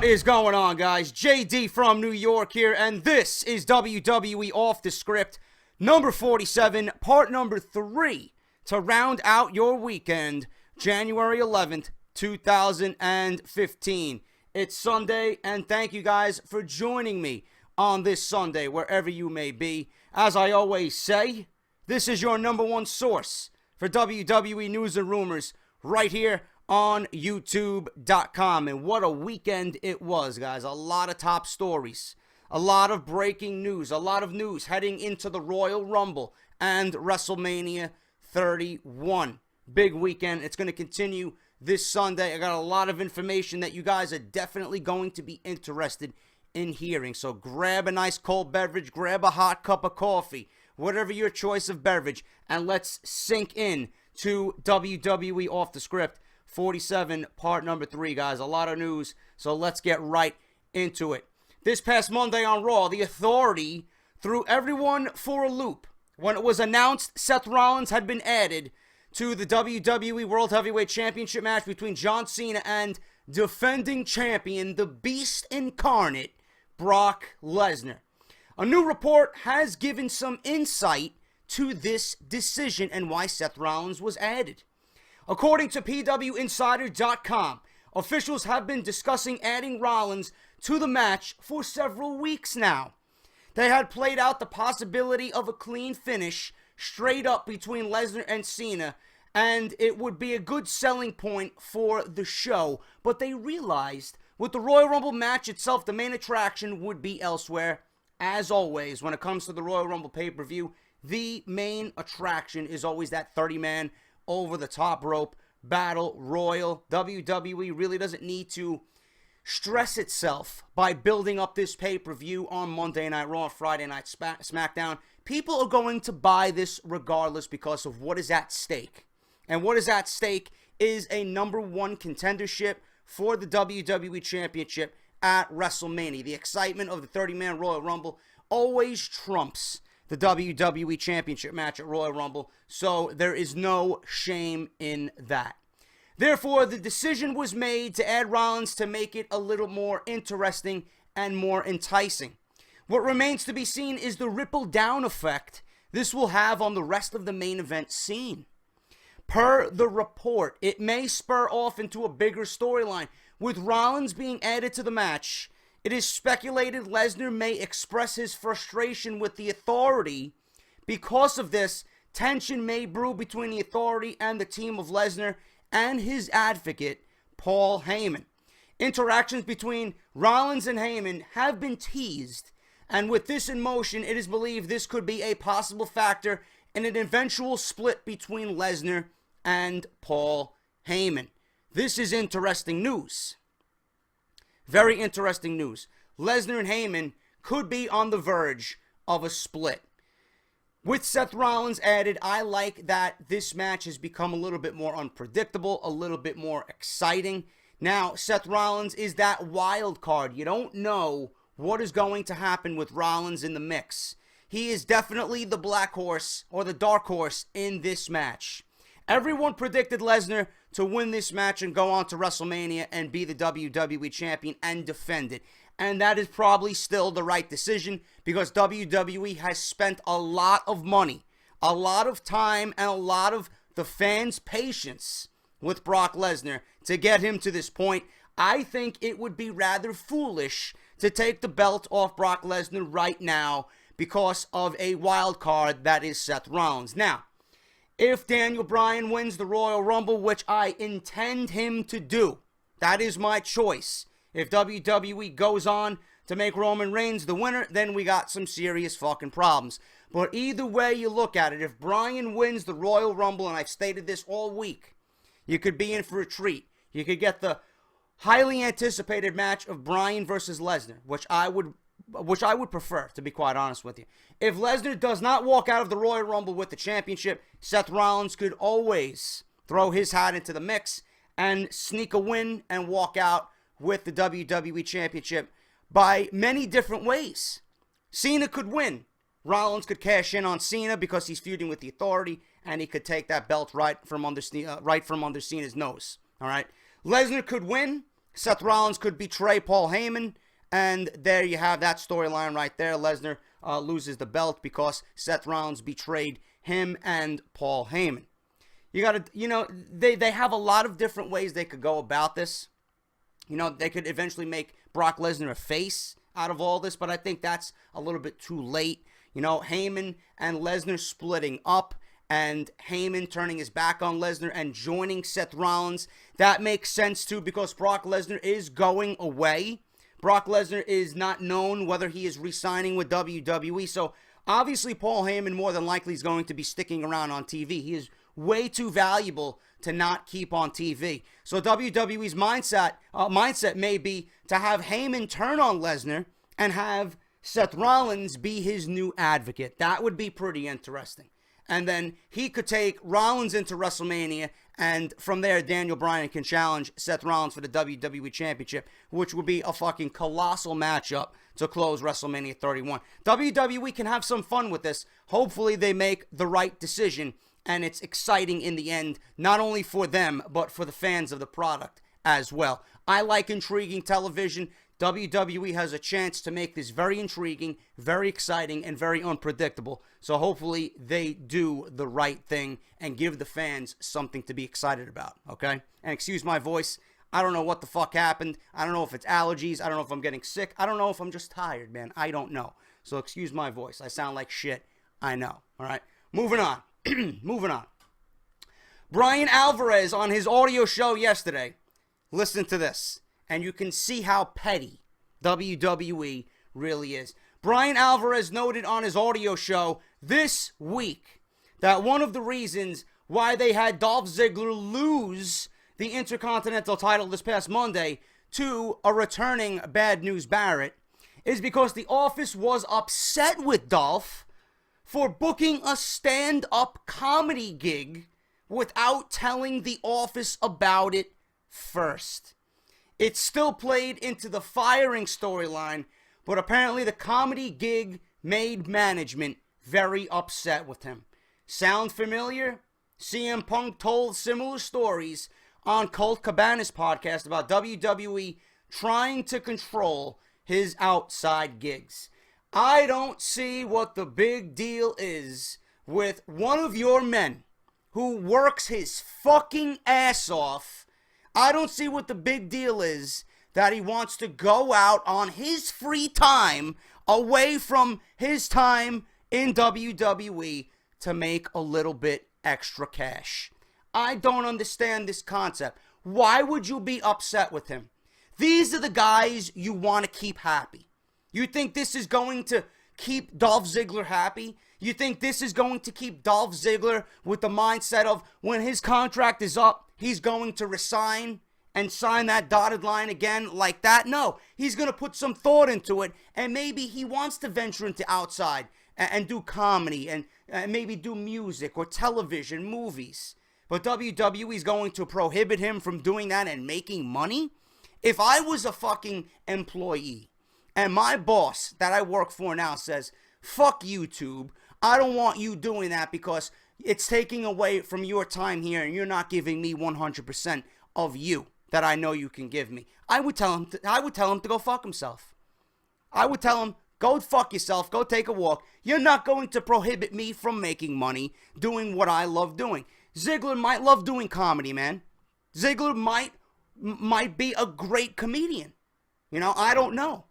What is going on, guys? JD from New York here, and this is WWE Off The Script, number 47, part number 3, to round out your weekend, January 11th, 2015. It's Sunday, and thank you guys for joining me on this Sunday, wherever you may be. As I always say, this is your number one source for WWE news and rumors right here on YouTube.com. And what a weekend it was, guys. A lot of top stories, a lot of breaking news, a lot of news heading into the Royal Rumble and WrestleMania 31. Big weekend. It's going to continue this Sunday. I got a lot of information that you guys are definitely going to be interested in hearing. So grab a nice cold beverage, grab a hot cup of coffee, whatever your choice of beverage, and let's sink in to WWE Off The Script 47, part number 3, guys. A lot of news, so let's get right into it. This past Monday on Raw, the Authority threw everyone for a loop when it was announced Seth Rollins had been added to the WWE World Heavyweight Championship match between John Cena and defending champion, the Beast Incarnate, Brock Lesnar. A new report has given some insight to this decision and why Seth Rollins was added. According to PWInsider.com, officials have been discussing adding Rollins to the match for several weeks now. They had played out the possibility of a clean finish straight up between Lesnar and Cena, and it would be a good selling point for the show. But they realized with the Royal Rumble match itself, the main attraction would be elsewhere. As always, when it comes to the Royal Rumble pay-per-view, the main attraction is always that 30-man over the top rope battle royal. WWE really doesn't need to stress itself by building up this pay-per-view on Monday Night Raw, Friday Night SmackDown. People are going to buy this regardless because of what is at stake. And what is at stake is a number one contendership for the WWE Championship at WrestleMania. The excitement of the 30-man Royal Rumble always trumps the WWE Championship match at Royal Rumble, so there is no shame in that. Therefore, the decision was made to add Rollins to make it a little more interesting and more enticing. What remains to be seen is the ripple down effect this will have on the rest of the main event scene. Per the report, it may spur off into a bigger storyline. With Rollins being added to the match, it is speculated Lesnar may express his frustration with the Authority. Because of this, tension may brew between the Authority and the team of Lesnar and his advocate, Paul Heyman. Interactions between Rollins and Heyman have been teased, and with this in motion, it is believed this could be a possible factor in an eventual split between Lesnar and Paul Heyman. This is interesting news. Very interesting news. Lesnar and Heyman could be on the verge of a split. With Seth Rollins added, I like that this match has become a little bit more unpredictable, a little bit more exciting. Now, Seth Rollins is that wild card. You don't know what is going to happen with Rollins in the mix. He is definitely the black horse or the dark horse in this match. Everyone predicted Lesnar to win this match and go on to WrestleMania and be the WWE champion and defend it. And that is probably still the right decision because WWE has spent a lot of money, a lot of time, and a lot of the fans' patience with Brock Lesnar to get him to this point. I think it would be rather foolish to take the belt off Brock Lesnar right now because of a wild card that is Seth Rollins. Now, if Daniel Bryan wins the Royal Rumble, which I intend him to do, that is my choice. If WWE goes on to make Roman Reigns the winner, then we got some serious fucking problems. But either way you look at it, if Bryan wins the Royal Rumble, and I've stated this all week, you could be in for a treat. You could get the highly anticipated match of Bryan versus Lesnar, which I would prefer, to be quite honest with you. If Lesnar does not walk out of the Royal Rumble with the championship, Seth Rollins could always throw his hat into the mix and sneak a win and walk out with the WWE Championship by many different ways. Cena could win. Rollins could cash in on Cena because he's feuding with the Authority, and he could take that belt right from under Cena's nose. All right. Lesnar could win, Seth Rollins could betray Paul Heyman, and there you have that storyline right there. Lesnar loses the belt because Seth Rollins betrayed him and Paul Heyman. You got to, they have a lot of different ways they could go about this. They could eventually make Brock Lesnar a face out of all this, but I think that's a little bit too late. Heyman and Lesnar splitting up, and Heyman turning his back on Lesnar and joining Seth Rollins. That makes sense too, because Brock Lesnar is going away. Brock Lesnar is not known whether he is re-signing with WWE, so obviously Paul Heyman more than likely is going to be sticking around on TV. He is way too valuable to not keep on TV. So WWE's mindset may be to have Heyman turn on Lesnar and have Seth Rollins be his new advocate. That would be pretty interesting. And then he could take Rollins into WrestleMania, and from there, Daniel Bryan can challenge Seth Rollins for the WWE Championship, which would be a fucking colossal matchup to close WrestleMania 31. WWE can have some fun with this. Hopefully, they make the right decision, and it's exciting in the end, not only for them, but for the fans of the product as well. I like intriguing television. WWE has a chance to make this very intriguing, very exciting, and very unpredictable. So hopefully they do the right thing and give the fans something to be excited about, okay? And excuse my voice. I don't know what the fuck happened. I don't know if it's allergies. I don't know if I'm getting sick. I don't know if I'm just tired, man. I don't know. So excuse my voice. I sound like shit. I know, all right? Moving on. Moving on. Bryan Alvarez on his audio show yesterday. Listen to this. And you can see how petty WWE really is. Bryan Alvarez noted on his audio show this week that one of the reasons why they had Dolph Ziggler lose the Intercontinental title this past Monday to a returning Bad News Barrett is because the office was upset with Dolph for booking a stand-up comedy gig without telling the office about it first. It still played into the firing storyline, but apparently the comedy gig made management very upset with him. Sound familiar? CM Punk told similar stories on Colt Cabana's podcast about WWE trying to control his outside gigs. I don't see what the big deal is with one of your men who works his fucking ass off. I don't see what the big deal is that he wants to go out on his free time away from his time in WWE to make a little bit extra cash. I don't understand this concept. Why would you be upset with him? These are the guys you want to keep happy. You think this is going to keep Dolph Ziggler happy? You think this is going to keep Dolph Ziggler with the mindset of when his contract is up, he's going to resign and sign that dotted line again like that? No, he's going to put some thought into it, and maybe he wants to venture into outside and do comedy and maybe do music or television, movies. But WWE is going to prohibit him from doing that and making money? If I was a fucking employee and my boss that I work for now says, fuck YouTube, I don't want you doing that because it's taking away from your time here and you're not giving me 100% of you that I know you can give me. I would tell him to go fuck himself. I would tell him, go fuck yourself, go take a walk. You're not going to prohibit me from making money doing what I love doing. Ziggler might love doing comedy, man. Ziggler might be a great comedian. I don't know.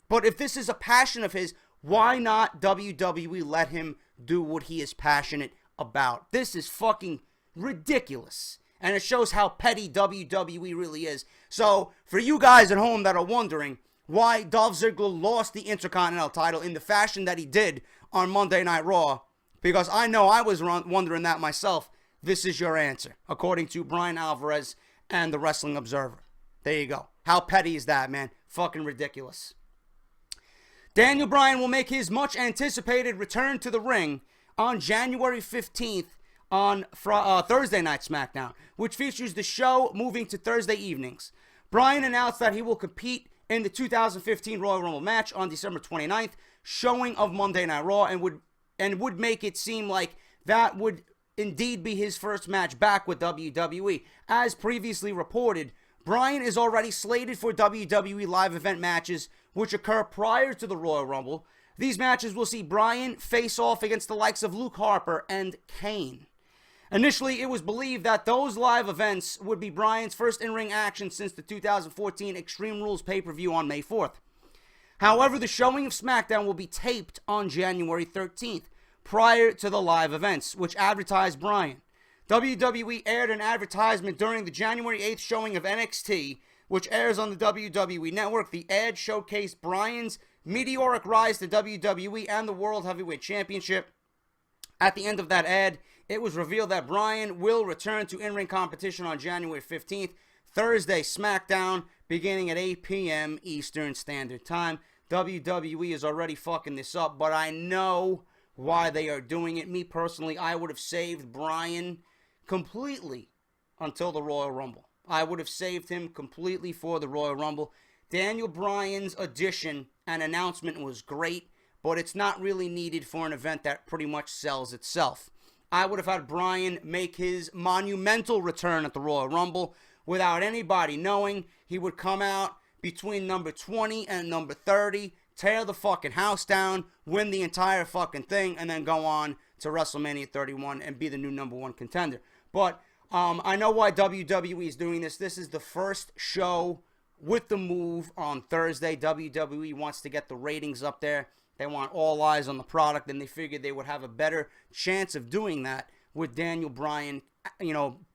But if this is a passion of his, why not WWE let him do what he is passionate about? This is fucking ridiculous. And it shows how petty WWE really is. So, for you guys at home that are wondering why Dolph Ziggler lost the Intercontinental title in the fashion that he did on Monday Night Raw, because I know I was wondering that myself, this is your answer, according to Bryan Alvarez and the Wrestling Observer. There you go. How petty is that, man? Fucking ridiculous. Daniel Bryan will make his much-anticipated return to the ring on January 15th on Thursday Night SmackDown, which features the show moving to Thursday evenings. Bryan announced that he will compete in the 2015 Royal Rumble match on December 29th, showing of Monday Night Raw, and would make it seem like that would indeed be his first match back with WWE. As previously reported, Bryan is already slated for WWE live event matches, which occur prior to the Royal Rumble. These matches will see Bryan face off against the likes of Luke Harper and Kane. Initially, it was believed that those live events would be Bryan's first in-ring action since the 2014 Extreme Rules pay-per-view on May 4th. However, the showing of SmackDown will be taped on January 13th, prior to the live events, which advertised Bryan. WWE aired an advertisement during the January 8th showing of NXT, which airs on the WWE Network. The ad showcased Bryan's meteoric rise to WWE and the World Heavyweight Championship. At the end of that ad, it was revealed that Bryan will return to in-ring competition on January 15th, Thursday SmackDown, beginning at 8 p.m. Eastern Standard Time. WWE is already fucking this up, but I know why they are doing it. Me personally, I would have saved Bryan completely until the Royal Rumble. I would have saved him completely for the Royal Rumble. Daniel Bryan's addition and announcement was great, but it's not really needed for an event that pretty much sells itself. I would have had Bryan make his monumental return at the Royal Rumble without anybody knowing. He would come out between number 20 and number 30, tear the fucking house down, win the entire fucking thing, and then go on to WrestleMania 31 and be the new number one contender. But I know why WWE is doing this. This is the first show with the move on Thursday. WWE wants to get the ratings up there. They want all eyes on the product, and they figured they would have a better chance of doing that with Daniel Bryan,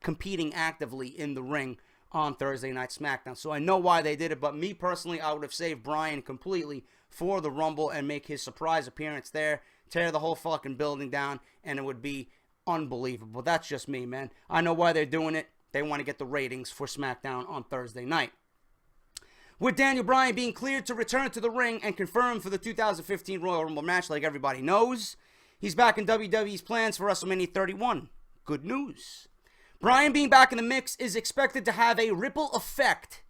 competing actively in the ring on Thursday Night SmackDown. So I know why they did it, but me personally, I would have saved Bryan completely for the Rumble and make his surprise appearance there, tear the whole fucking building down, and it would be unbelievable. That's just me, man. I know why they're doing it. They want to get the ratings for SmackDown on Thursday night. With Daniel Bryan being cleared to return to the ring and confirmed for the 2015 Royal Rumble match like everybody knows, he's back in WWE's plans for WrestleMania 31. Good news. Bryan being back in the mix is expected to have a ripple effect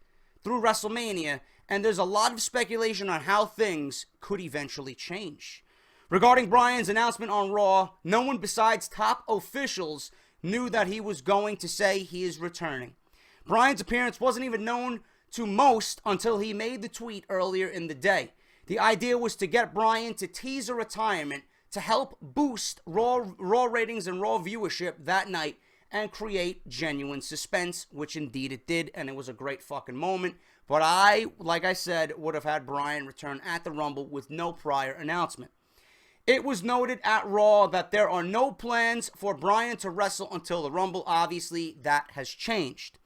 through WrestleMania, and there's a lot of speculation on how things could eventually change. Regarding Bryan's announcement on Raw, no one besides top officials knew that he was going to say he is returning. Bryan's appearance wasn't even known to most until he made the tweet earlier in the day. The idea was to get Bryan to tease a retirement to help boost Raw ratings and Raw viewership that night and create genuine suspense, which indeed it did, and it was a great fucking moment. But I, like I said, would have had Bryan return at the Rumble with no prior announcement. It was noted at Raw that there are no plans for Bryan to wrestle until the Rumble. Obviously, that has changed.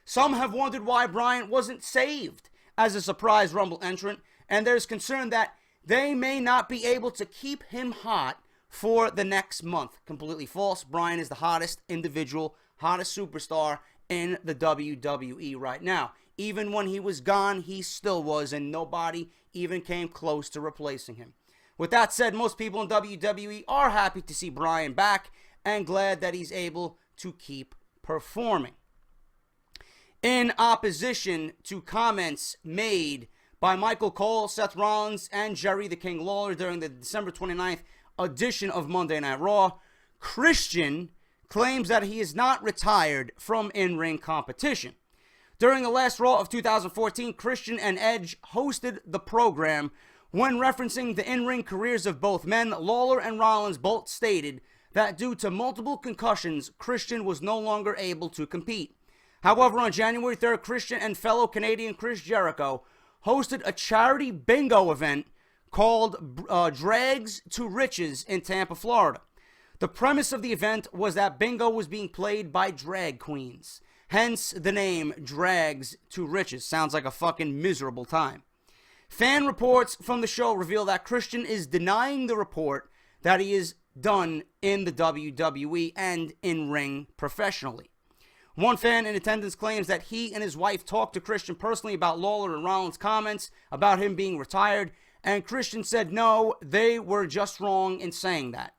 Some have wondered why Bryan wasn't saved as a surprise Rumble entrant, and there's concern that they may not be able to keep him hot for the next month. Completely false. Bryan is the hottest individual, hottest superstar in the WWE right now. Even when he was gone, he still was, and nobody even came close to replacing him. With that said, most people in WWE are happy to see Bryan back and glad that he's able to keep performing. In opposition to comments made by Michael Cole, Seth Rollins, and Jerry the King Lawler during the December 29th edition of Monday Night Raw, Christian claims that he is not retired from in-ring competition. During the last Raw of 2014, Christian and Edge hosted the program. When referencing the in-ring careers of both men, Lawler and Rollins both stated that due to multiple concussions, Christian was no longer able to compete. However, on January 3rd, Christian and fellow Canadian Chris Jericho hosted a charity bingo event called Drags to Riches in Tampa, Florida. The premise of the event was that bingo was being played by drag queens. Hence the name Drags to Riches. Sounds like a fucking miserable time. Fan reports from the show reveal that Christian is denying the report that he is done in the WWE and in-ring professionally. One fan in attendance claims that he and his wife talked to Christian personally about Lawler and Rollins' comments about him being retired, and Christian said no, they were just wrong in saying that.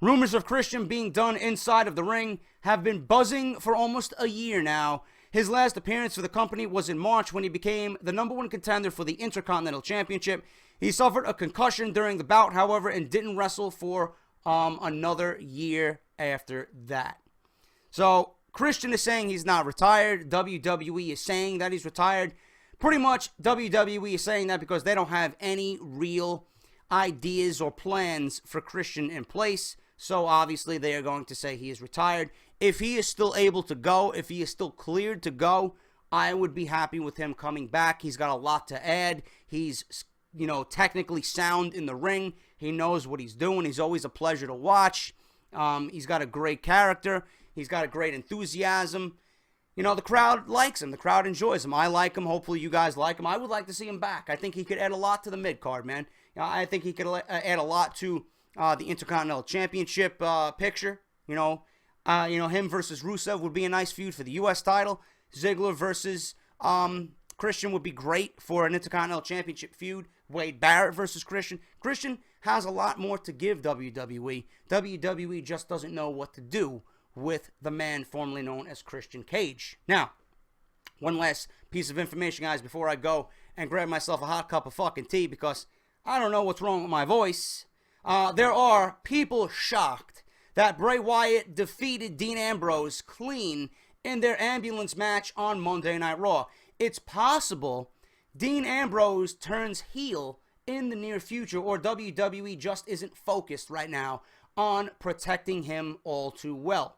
Rumors of Christian being done inside of the ring have been buzzing for almost a year now. His last appearance for the company was in March when he became the number one contender for the Intercontinental Championship. He suffered a concussion during the bout, however, and didn't wrestle for another year after that. So Christian is saying he's not retired. WWE is saying that he's retired. Pretty much, WWE is saying that because they don't have any real ideas or plans for Christian in place. So obviously they are going to say he is retired. If he is still able to go, if he is still cleared to go, I would be happy with him coming back. He's got a lot to add. He's, technically sound in the ring. He knows what he's doing. He's always a pleasure to watch. He's got a great character. He's got a great enthusiasm. The crowd likes him. The crowd enjoys him. I like him. Hopefully you guys like him. I would like to see him back. I think he could add a lot to the mid-card, man. I think he could add a lot to the Intercontinental Championship picture. Him versus Rusev would be a nice feud for the U.S. title. Ziggler versus Christian would be great for an Intercontinental Championship feud. Wade Barrett versus Christian. Christian has a lot more to give WWE. WWE just doesn't know what to do with the man formerly known as Christian Cage. Now, one last piece of information, guys, before I go and grab myself a hot cup of fucking tea, because I don't know what's wrong with my voice. There are people shocked that Bray Wyatt defeated Dean Ambrose clean in their ambulance match on Monday Night Raw. It's possible Dean Ambrose turns heel in the near future, or WWE just isn't focused right now on protecting him all too well.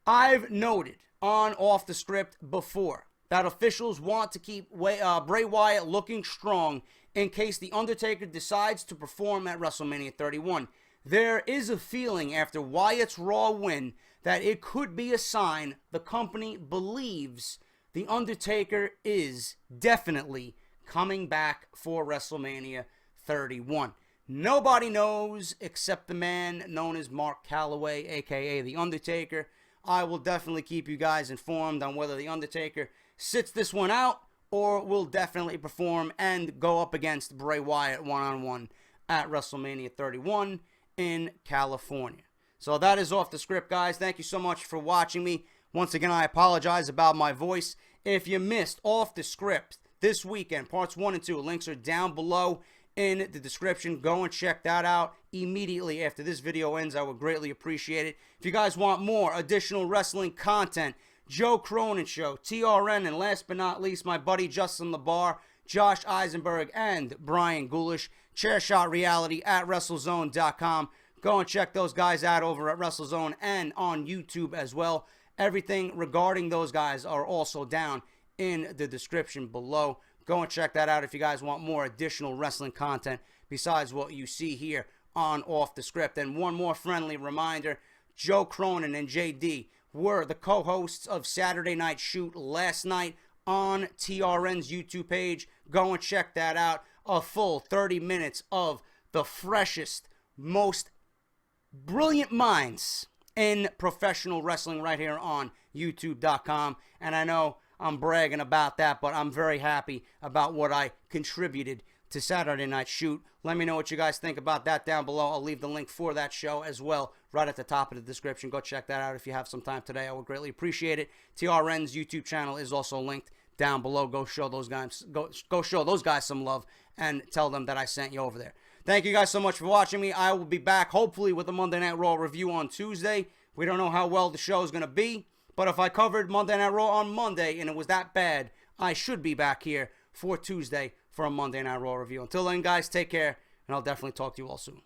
I've noted on Off the Script before that officials want to keep Bray Wyatt looking strong in case The Undertaker decides to perform at WrestleMania 31. There is a feeling after Wyatt's Raw win that it could be a sign the company believes The Undertaker is definitely coming back for WrestleMania 31. Nobody knows except the man known as Mark Calloway, aka The Undertaker. I will definitely keep you guys informed on whether The Undertaker sits this one out or will definitely perform and go up against Bray Wyatt one-on-one at WrestleMania 31 in California. So that is Off the Script, guys. Thank you so much for watching me. Once again, I apologize about my voice. If you missed Off the Script this weekend, parts 1 and 2, links are down below in the description. Go and check that out immediately after this video ends. I would greatly appreciate it. If you guys want more additional wrestling content, Joe Cronin Show, TRN, and last but not least, my buddy Justin LaBar, Josh Eisenberg, and Bryan Ghoulish, Chairshot Reality at WrestleZone.com. Go and check those guys out over at WrestleZone and on YouTube as well. Everything regarding those guys are also down in the description below. Go and check that out if you guys want more additional wrestling content besides what you see here on Off the Script. And one more friendly reminder, Joe Cronin and JD were the co-hosts of Saturday Night Shoot last night on TRN's YouTube page. Go and check that out. A full 30 minutes of the freshest, most brilliant minds in professional wrestling right here on YouTube.com. And I know I'm bragging about that, but I'm very happy about what I contributed to Saturday Night Shoot. Let me know what you guys think about that down below. I'll leave the link for that show as well right at the top of the description. Go check that out if you have some time today. I would greatly appreciate it. TRN's YouTube channel is also linked down below. Go show those guys, go show those guys some love and tell them that I sent you over there. Thank you guys so much for watching me. I will be back hopefully with a Monday Night Raw review on Tuesday. We don't know how well the show is going to be, but if I covered Monday Night Raw on Monday and it was that bad, I should be back here for Tuesday for a Monday Night Raw review. Until then, guys, take care, and I'll definitely talk to you all soon.